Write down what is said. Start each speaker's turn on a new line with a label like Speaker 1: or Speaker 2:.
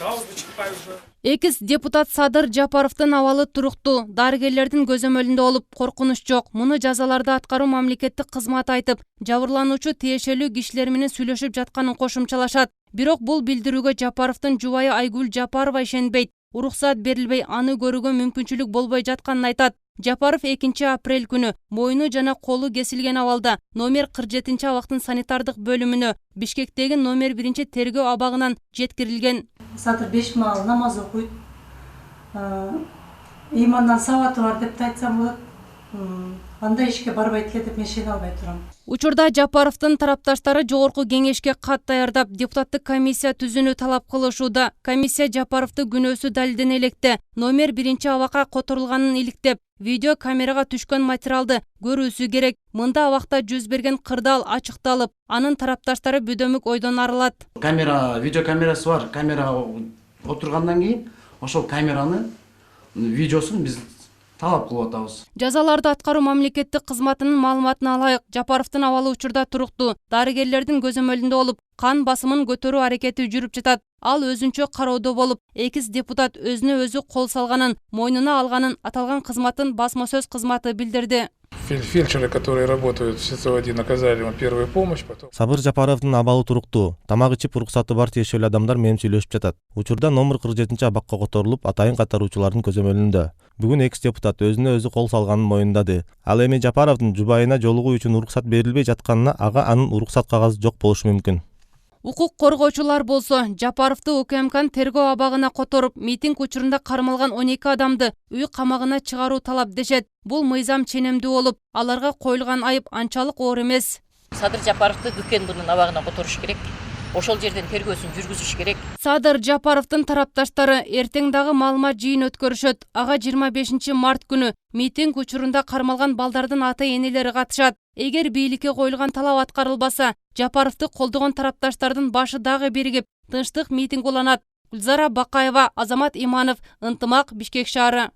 Speaker 1: Жалобы чыкпай уже.
Speaker 2: Экис депутат Садыр Жапаровдун абалы туруктуу. Дарыгерлердин көзөмөлүндө болуп, коркунуч жок. Муну жазаларды аткаруу мамлекеттик кызмат айтып, жабырлануучу тиешелүү кишилер менен сүйлөшүп жатканын кошумчалашат. Бирок бул билдирүүгө Жапаровдун жубайы Айгүл Жапарова ишенбейт. Уруксаат берилбей, аны көрүүгө мүмкүнчүлүк болбой жатканын айтат. Жапаров 2 апрель күнү мойну жана колу кесилген абалда номер 47 абактын санитардык бөлүмүнө Бишкектеги номер 1 тергөө абагынан жеткирилген.
Speaker 3: Садыр 5 маал намаз окуйт. Имандан сабаты бар деп айтсам болот. Андай ишке барбайт эле деп мен ишене албай турам.
Speaker 2: Учурда Жапаровдун тарапташтары жогорку кеңешке кат даярдап, депутаттык комиссия түзүүнү талап кылышууда. Комиссия Жапаровду күнөөсү далилдене электе, номер 1 абакка которулганын иликтеп, видео камерага түшкөн материалды көрүүсү керек. Мында абакта жүз берген кырдаал ачыкталып, анын тарапташтары бөдөмүк ойдон арылат.
Speaker 4: Видео камерасы бар. Камера отургандан кийин ошол камераны видеосун биз талап кылып атабыз.
Speaker 2: Жазаларды аткаруу мамлекеттик кызматынын маалыматына алайык, Жапаровдун абалы учурда туруктуу. Дарыгерлердин көзөмөлүндө болуп, кан басымын көтөрүү аракети жүрүп жатат. Ал өзүнчө кароодо болуп, экис депутат өзүнө өзү кол салганын, мойнуна алганын аталган кызматтын басма сөз кызматы билдирди.
Speaker 1: Фельдшеры, которые работают в СИЗО-1, оказали ему первую помощь, потом...
Speaker 5: Сабыр Жапаровдун абалы туруктуу. Тамак ичип уруксаты бар тиешелүү адамдар менен сүйлөшүп жатат. Учурда номер 47 абакка которулуп, атайын катаруучулардын көзөмөлүндө. Бүгүн экс депутат өзүнө өзү кол салганын моюндады. Ал эми Жапаровдун жубайына жолугуу үчүн уруксат берилбей жатканына ага анын уруксат кагазы жок болушу мүмкүн.
Speaker 2: Укук коргоочулар болсо, Жапаровду УКМКнын тергөө абагына которуп, митинг учурунда кармалган 12 адамды үй камагына чыгаруу талап дешет. Бул мыйзам ченемдүү болуп, аларга коюлган айып анчалык оор эмес.
Speaker 6: Садыр Жапаровду УКМКнын абагына которуш керек. Ошол жерден тергөөсүн жүргүзүш керек.
Speaker 2: Садыр Жапаровдун тарапташтары эртең дагы маалымат жыйын өткөрүшөт. Ага 25 март күнү митинг учурунда кармалган балдардын ата-энелери катышат. Эгер бийликке коюлган талап аткарылбаса, Жапаровду колдогон тарапташтардын башы дагы биригип, тынчтык митинг уланат. Гүлзара Бакаева, Азамат Иманов, Ынтымак, Бишкек шаары.